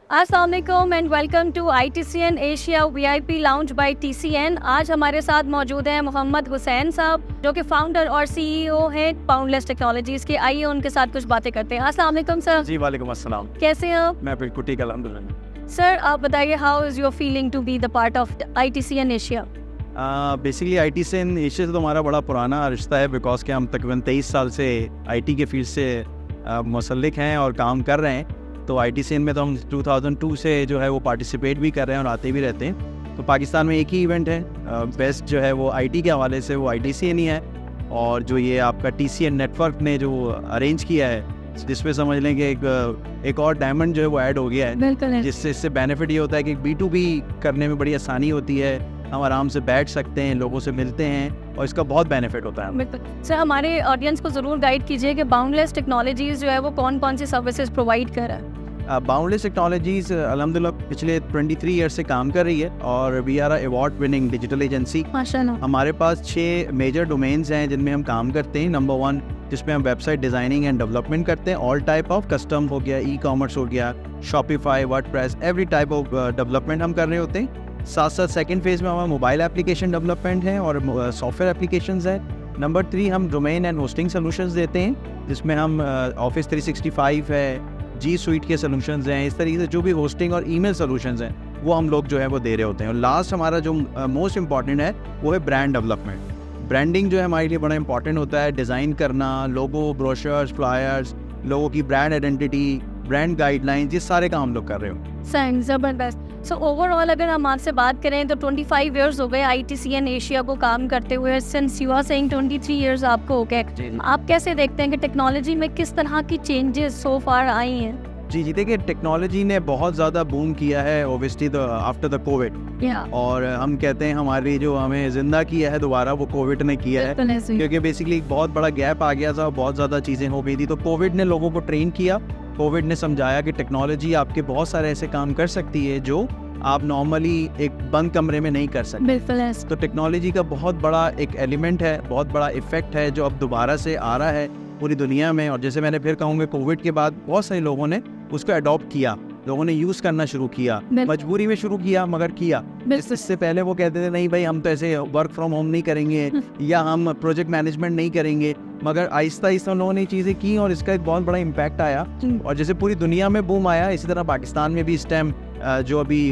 अस्सलाम वालेकुम and welcome to ITCN Asia VIP lounge by TCN। आज हमारे साथ मौजूद हैं मोहम्मद हुसैन साहब, जो कि फाउंडर और CEO हैं बाउंडलेस टेक्नोलॉजीज के। आइए उनके साथ कुछ बातें करते हैं। अस्सलाम वालेकुम सर। जी वालेकुम अस्सलाम। कैसे हैं आप? मैं बिल्कुल ठीक अल्हम्दुलिल्लाह। सर आप बताइए, how is your feeling to be the part of ITCN Asia? Basically ITCN Asia से तो हमारा बड़ा पुराना रिश्ता है, बिकॉज कि हम तकरीबन 23 साल से IT के फील्ड से मुसल्लिक हैं और काम कर रहे हैं। तो ITCN में तो हम 2002 से जो है वो पार्टिसिपेट भी कर रहे हैं और आते भी रहते हैं। तो पाकिस्तान में एक ही इवेंट है बेस्ट जो है वो IT के हवाले से वो ITCN ही है, और जो ये आपका TCN नेटवर्क ने जो अरेंज किया है, जिसमें समझ लें कि एक और डायमंड जो है वो ऐड हो गया है, जिससे इससे बेनिफिट ये होता है कि B2B करने में बड़ी आसानी होती है। हम आराम से बैठ सकते हैं, लोगों से मिलते हैं और इसका बहुत बेनिफिट होता है। बिल्कुल सर, हमारे ऑडियंस को ज़रूर गाइड कीजिए कि बाउंडलेस टेक्नोलॉजीज़ जो है वो कौन कौन सी सर्विसेज प्रोवाइड कर रहा है। बाउंडलेस टेक्नोलॉजीज़ अल्हम्दुलिल्लाह पिछले 23 ईयर से काम कर रही है और we are award winning digital agency. माशाल्लाह। हमारे पास 6 मेजर डोमेन्स हैं जिनमें हम काम करते हैं। नंबर 1 जिसमें हम वेबसाइट डिज़ाइनिंग एंड डेवलपमेंट करते हैं, ऑल टाइप ऑफ कस्टम हो गया, ई-कॉमर्स हो गया, Shopify, WordPress, every type of development हम कर रहे होते हैं। साथ साथ सेकंड फेज़ में हमारा मोबाइल एप्लीकेशन डेवलपमेंट है और सॉफ्टवेयर एप्लीकेशंस है। नंबर 3 हम डोमेन एंड होस्टिंग सोल्यूशंस देते हैं, जिसमें हम ऑफिस 365 है, G Suite के सोल्यूशंस हैं। इस तरीके से जो भी होस्टिंग और ईमेल सोल्यूशंस हैं वो हम लोग जो है वो दे रहे होते हैं। और लास्ट हमारा जो मोस्ट इंपॉर्टेंट है वो है ब्रांड डेवलपमेंट। ब्रांडिंग जो है हमारे लिए बड़ा इंपॉर्टेंट होता है, डिज़ाइन करना, लोगो, ब्रोशर्स, फ्लायर्स, लोगों की ब्रांड आइडेंटिटी, ब्रांड गाइडलाइंस, ये सारे काम हम लोग कर रहे हो। सही, ज़बरदस्त। सो ओवरऑल अगर हम आपसे बात करें तो 25 इयर्स हो गए ITCN एशिया को काम करते हुए। Since you are saying 23 years आपको हो गए, आप कैसे देखते हैं कि टेक्नोलॉजी में किस तरह की चेंजेस सो फार आई हैं? जी देखिए, टेक्नोलॉजी ने बहुत ज़्यादा बूम किया है ओबियसली आफ्टर द कोविड। और हम कहते हैं हमारी जो हमें ज़िंदा किया है दोबारा वो कोविड ने किया है, क्योंकि बेसिकली एक बहुत बड़ा गैप आ गया था, बहुत ज़्यादा चीज़ें हो गई थी। तो कोविड ने लोगों को ट्रेन किया, कोविड ने समझाया कि टेक्नोलॉजी आपके बहुत सारे ऐसे काम कर सकती है जो आप नॉर्मली एक बंद कमरे में नहीं कर सकते। तो टेक्नोलॉजी का बहुत बड़ा एक एलिमेंट है, बहुत बड़ा इफेक्ट है जो अब दोबारा से आ रहा है पूरी दुनिया में। और जैसे मैंने फिर कहूँगा, कोविड के बाद बहुत सारे लोगों ने उसको अडॉप्ट किया, लोगों ने यूज़ करना शुरू किया, मजबूरी में शुरू किया मगर किया। इससे पहले वो कहते थे नहीं भाई हम तो ऐसे वर्क फ्रॉम होम नहीं करेंगे या हम प्रोजेक्ट मैनेजमेंट नहीं करेंगे, मगर आहिस्ता आहिस्ता उन लोगों ने चीज़ें की और इसका एक बहुत बड़ा इम्पैक्ट आया। और जैसे पूरी दुनिया में बूम आया, इसी तरह पाकिस्तान में भी इस टाइम जो अभी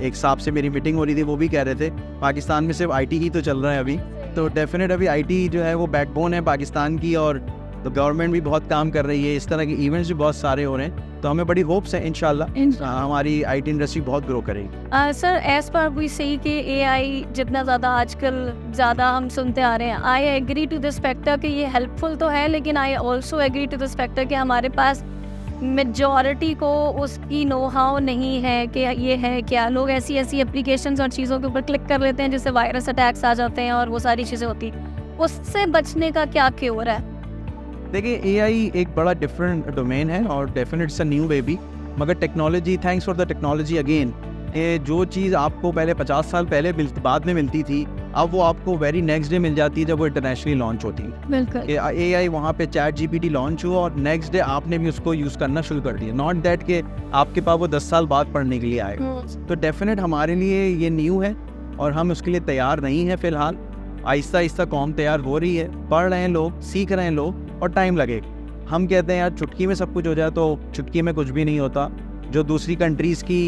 एक साहब से मेरी मीटिंग हो रही थी वो भी कह रहे थे पाकिस्तान में सिर्फ IT ही तो चल रहा है अभी। तो डेफिनेट अभी IT जो है वो बैकबोन है पाकिस्तान की, और तो गवर्नमेंट भी बहुत काम कर रही है, इस तरह के इवेंट्स भी बहुत सारे हो रहे हैं। तो हमें बड़ी होप्स है इंशाल्लाह हमारी IT इंडस्ट्री बहुत ग्रो करेगी। सर एज पर वी सी कि AI जितना ज़्यादा आजकल ज़्यादा हम सुनते आ रहे हैं, I agree to this factor कि ये हेल्पफुल तो है, लेकिन I also agree to this factor कि हमारे पास मेजॉरिटी को उसकी नो हाउ नहीं है कि ये है क्या। लोग ऐसी एप्लीकेशंस और चीज़ों के ऊपर क्लिक कर लेते हैं जिससे वायरस अटैक्स आ जाते हैं और वो सारी चीज़ें होती हैं। उससे बचने का क्या क्योर है? देखिए, AI एक बड़ा डिफरेंट डोमेन है और definite it's a new baby, मगर technology, thanks for the technology again, ये जो चीज़ आपको पहले 50 साल पहले बाद में मिलती थी, अब वो आपको वेरी नेक्स्ट डे मिल जाती है जब वो इंटरनेशनली लॉन्च होती है। बिल्कुल। AI वहाँ पे ChatGPT लॉन्च हुआ और नेक्स्ट डे आपने भी उसको यूज़ करना शुरू कर दिया। नॉट दैट कि आपके पास वो 10 साल बाद पढ़ने के लिए आएगा। तो डेफिनेट हमारे लिए ये न्यू है और हम उसके लिए तैयार नहीं हैं फ़िलहाल। आहिस्ता आहिस्ता कौम तैयार हो रही है, पढ़ रहे हैं लोग, सीख रहे हैं लोग, और टाइम लगेगा। हम कहते हैं यार चुटकी में सब कुछ हो जाए, तो चुटकी में कुछ भी नहीं होता। जो दूसरी कंट्रीज़ की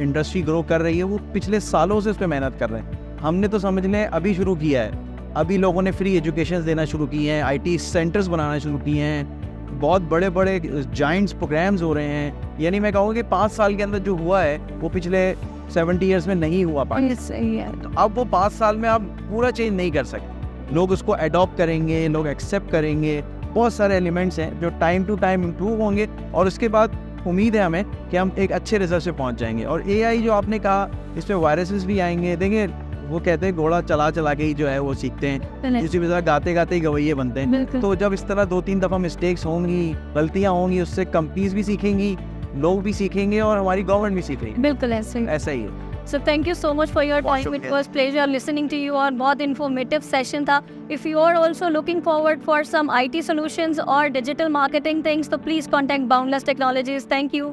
इंडस्ट्री ग्रो कर रही है वो पिछले सालों से उस पर मेहनत कर रहे हैं। हमने तो समझ लें अभी शुरू किया है, अभी लोगों ने फ्री एजुकेशन देना शुरू किए हैं, IT सेंटर्स बनाना शुरू किए हैं, बहुत बड़े बड़े जाइंट्स प्रोग्राम्स हो रहे हैं। यानी मैं कहूँगा कि 5 साल के अंदर जो हुआ है वो पिछले 70 ईयर्स में नहीं हुआ पाकिस्तान। तो अब वो 5 साल में आप पूरा चेंज नहीं कर सकते। लोग उसको अडॉप्ट करेंगे, लोग एक्सेप्ट करेंगे, बहुत सारे एलिमेंट्स हैं जो टाइम टू टाइम इम्प्रूव होंगे और उसके बाद उम्मीद है हमें कि हम एक अच्छे रिजल्ट से पहुंच जाएंगे। और AI जो आपने कहा, इस पर वायरसेस भी आएंगे। देखिए, वो कहते हैं घोड़ा चला चला के ही जो है वो सीखते हैं, इसी तरह गाते गाते ही गवैये बनते हैं। तो जब इस तरह 2-3 दफ़ा मिस्टेक्स होंगी, गलतियाँ होंगी, उससे कंपनीज भी सीखेंगी, लोग भी सीखेंगे और हमारी गवर्नमेंट भी सीखेगी। बिल्कुल ऐसा ही है। So thank you so much for your time. It was pleasure listening to you और बहुत informative session था. If you are also looking forward for some IT solutions or digital marketing things, तो please contact Boundless Technologies. Thank you.